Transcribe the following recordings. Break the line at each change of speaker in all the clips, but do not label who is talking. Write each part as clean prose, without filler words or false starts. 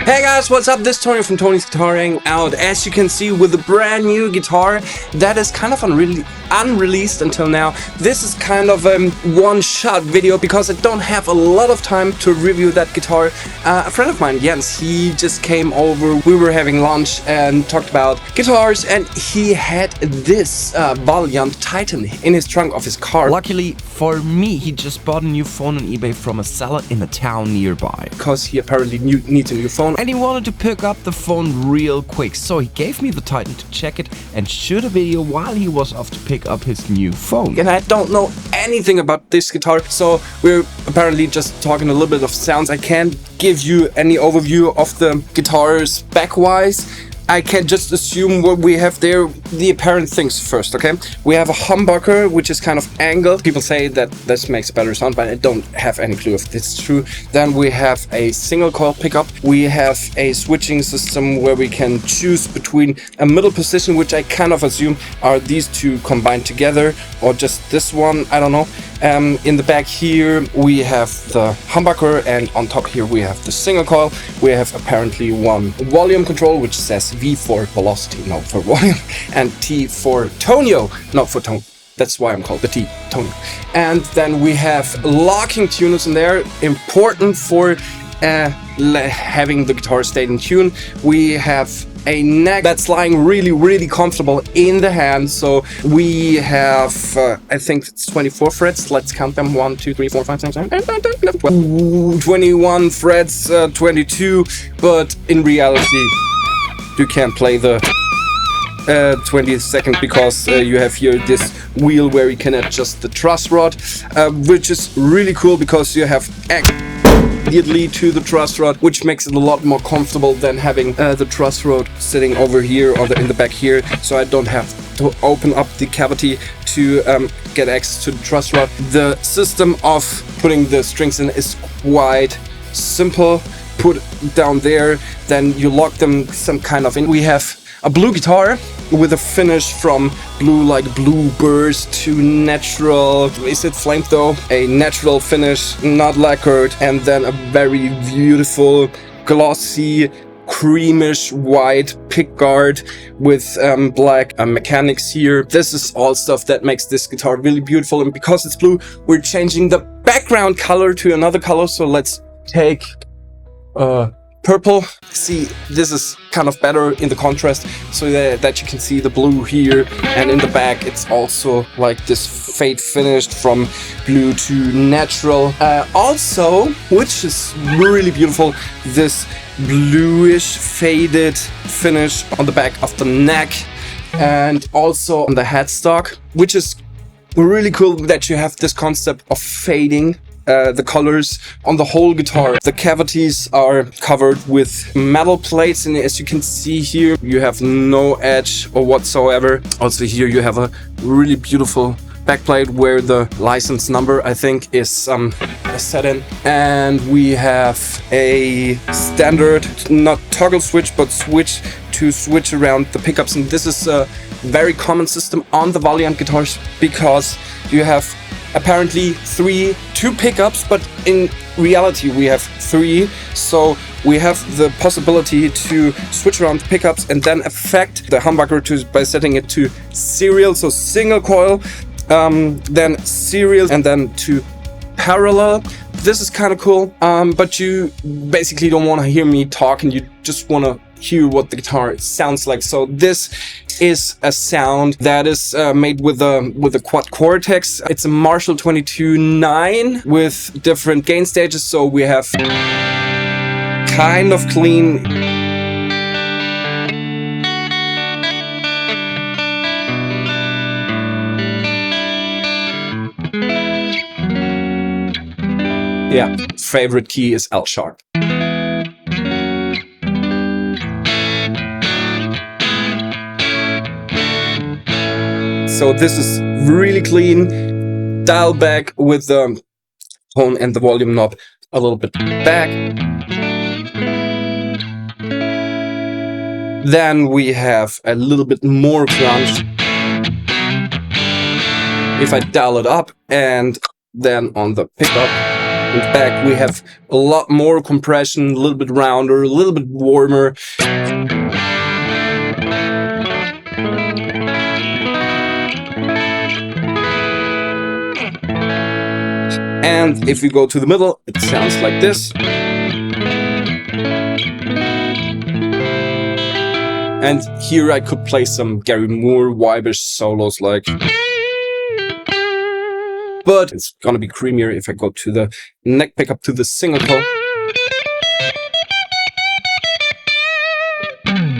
Hey guys, what's up? This is Tony from Tony's Guitaring out, as you can see, with a brand new guitar that is kind of unreleased until now. This is kind of a one-shot video because I don't have a lot of time to review that guitar. A friend of mine, Jens, he just came over. We were having lunch and talked about guitars, and he had this Valiant Titan in his trunk of his car.
Luckily for me, he just bought a new phone on eBay from a seller in a town nearby.
Because he apparently needs a new phone.
And he wanted to pick up the phone real quick, so he gave me the Titan to check it and shoot a video while he was off to pick up his new phone.
And I don't know anything about this guitar, so we're apparently just talking a little bit of sounds. I can't give you any overview of the guitars back-wise. I can just assume what we have there, the apparent things first, okay? We have a humbucker, which is kind of angled. People say that this makes a better sound, but I don't have any clue if this is true. Then we have a single coil pickup. We have a switching system where we can choose between a middle position, which I kind of assume are these two combined together, or just this one, I don't know. In the back here, we have the humbucker, and on top here we have the single coil. We have apparently one volume control, which says V for velocity, no, for volume, and T for tonio, not for tone. That's why I'm called the T, tonio. And then we have locking tuners in there, important for having the guitar stay in tune. We have a neck that's lying really comfortable in the hand. So we have, I think it's 24 frets. Let's count them. 1, 2, 3, 4, 5, 6, 7, 8, 9, 10, 11, 12. 21 frets, 22. But in reality, you can't play the 22nd because you have here this wheel where you can adjust the truss rod, which is really cool because you have immediately to the truss rod, which makes it a lot more comfortable than having the truss rod sitting over here or in the back here. So I don't have to open up the cavity to get access to the truss rod. The system of putting the strings in is quite simple. Put it down there, then you lock them some kind of in. We have a blue guitar with a finish from blue, like blue burst, to natural, is it flame though? A natural finish, not lacquered, and then a very beautiful glossy creamish white pickguard with black mechanics here. This is all stuff that makes this guitar really beautiful, and because it's blue, we're changing the background color to another color. So let's take purple. See, this is kind of better in the contrast, so that you can see the blue here, and in the back it's also like this fade finished from blue to natural. Also, which is really beautiful, this bluish faded finish on the back of the neck and also on the headstock, which is really cool that you have this concept of fading the colors on the whole guitar. The cavities are covered with metal plates, and as you can see here, you have no edge or whatsoever. Also here you have a really beautiful backplate where the license number, I think, is set in. And we have a standard, not toggle switch, but switch to switch around the pickups. And this is a very common system on the Valiant guitars because you have apparently two pickups, but in reality we have 3. So we have the possibility to switch around the pickups and then affect the humbucker by setting it to serial, so single coil, then serial, and then to parallel. This is kind of cool, but you basically don't want to hear me talk, and you just want to hear what the guitar sounds like. So this is a sound that is made with a quad cortex. It's a Marshall 22.9 with different gain stages. So we have kind of clean, yeah, favorite key is L sharp. So this is really clean. Dial back with the tone and the volume knob a little bit back. Then we have a little bit more crunch. If I dial it up, and then on the pickup, In back we have a lot more compression, a little bit rounder, a little bit warmer. And if we go to the middle, it sounds like this. And here I could play some Gary Moore vibe-ish solos like. But it's gonna be creamier if I go to the neck pickup, to the single coil,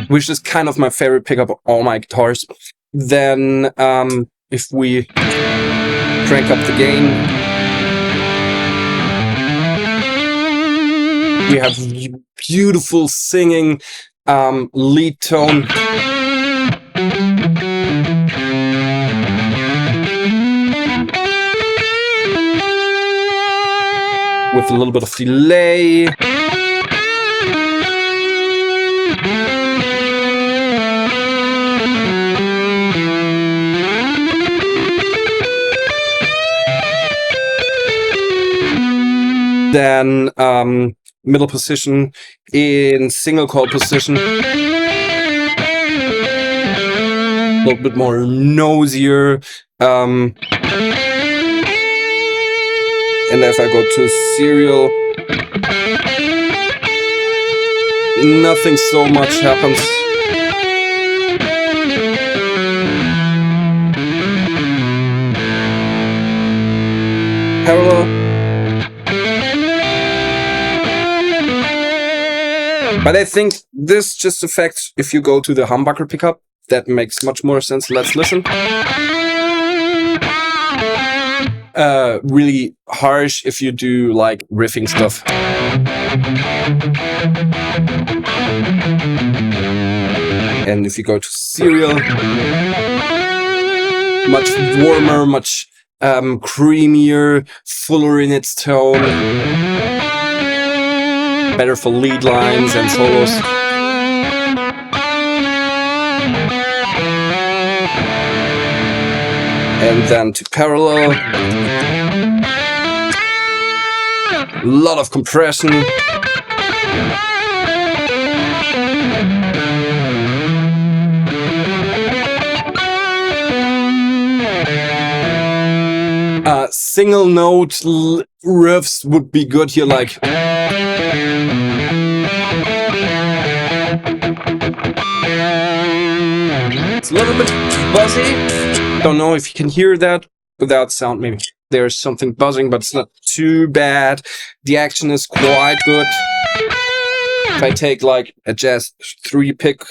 which is kind of my favorite pickup of all my guitars. Then if we crank up the gain, we have beautiful singing lead tone. With a little bit of delay. Then middle position in single coil position. A little bit more nosier. And if I go to serial, nothing so much happens. Parallel. But I think this just affects if you go to the humbucker pickup. That makes much more sense. Let's listen. Really harsh if you do like riffing stuff. And if you go to serial, much warmer, much creamier, fuller in its tone, better for lead lines and solos. And then to parallel, a lot of compression. Single note riffs would be good here, like. It's a little bit buzzy. Don't know if you can hear that without sound. Maybe there's something buzzing, but it's not too bad. The action is quite good. If I take like a jazz 3 pick,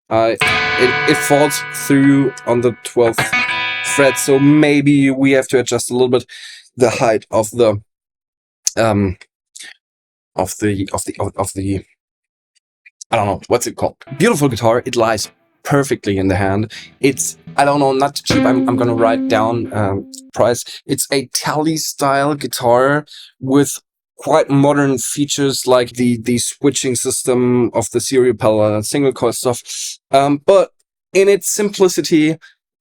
it falls through on the 12th fret, so maybe we have to adjust a little bit the height of the I don't know what's it called. Beautiful guitar. It lies perfectly in the hand. It's, I don't know, not cheap. I'm gonna write down price. It's a Tele style guitar with quite modern features like the switching system of the serial pedal and single coil stuff. But in its simplicity,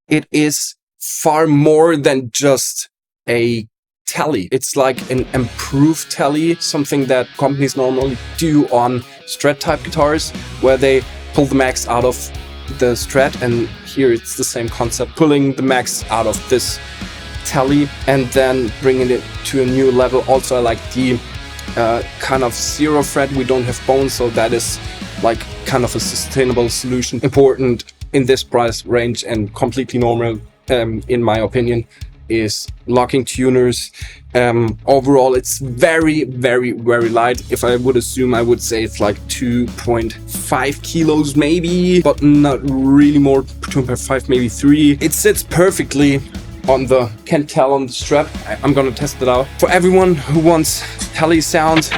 it is far more than just a Tele. It's like an improved Tele, something that companies normally do on Strat type guitars, where they pull the max out of the Strat, and here it's the same concept, pulling the max out of this Tele and then bringing it to a new level. Also, I like the kind of 0 fret. We don't have bones, so that is like kind of a sustainable solution, important in this price range and completely normal, in my opinion, is locking tuners. Overall, it's very, very, very light. If I would assume, I would say it's like 2.5 kilos maybe, but not really more, 2.5, maybe 3. It sits perfectly on the, can't tell on the strap. I'm gonna test it out. For everyone who wants Tele sound,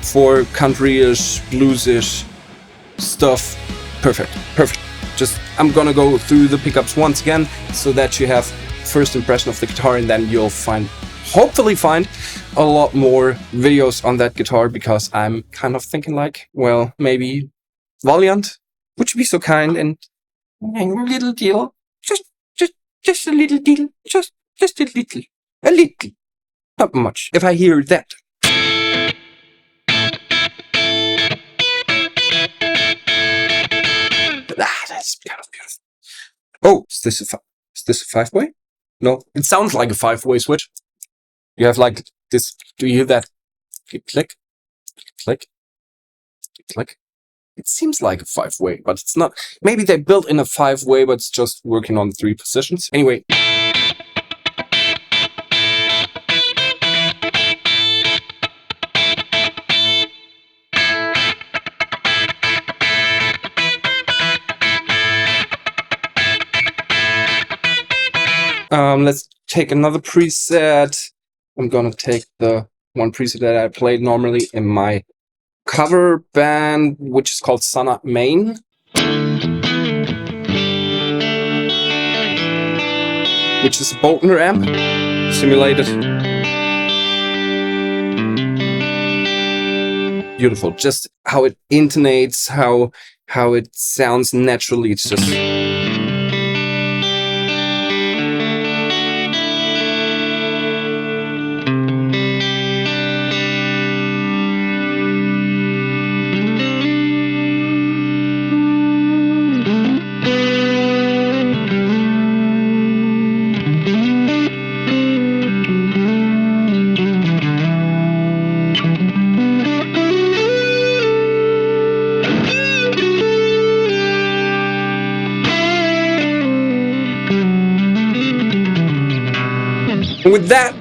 for country-ish, blues-ish stuff, perfect, perfect. Just, I'm gonna go through the pickups once again so that you have first impression of the guitar, and then you'll hopefully find a lot more videos on that guitar, because I'm kind of thinking like, well, maybe Valiant, would you be so kind and a little deal, just a little deal, just a little. A little. Not much. If I hear that. That's kind of beautiful. Oh, is this a 5-way? No, it sounds like a 5-way switch. You have like this. Do you hear that? Click, click, click. It seems like a 5-way, but it's not. Maybe they built in a 5-way, but it's just working on 3 positions. Anyway. Let's take another preset. I'm gonna take the one preset that I played normally in my cover band, which is called Sonat Main. Which is a Boltner amp, simulated. Beautiful, just how it intonates, how it sounds naturally. It's just... With that,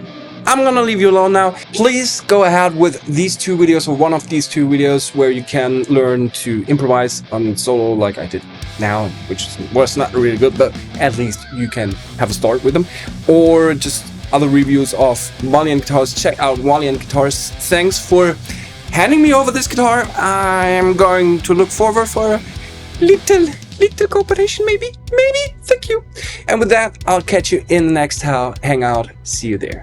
I'm gonna leave you alone now. Please go ahead with these 2 videos, or one of these 2 videos, where you can learn to improvise on solo like I did now, which was not really good, but at least you can have a start with them. Or just other reviews of Valiant guitars. Check out Valiant Guitars. Thanks for handing me over this guitar. I am going to look forward for a little cooperation, maybe. Thank you. And with that, I'll catch you in the next hangout. See you there.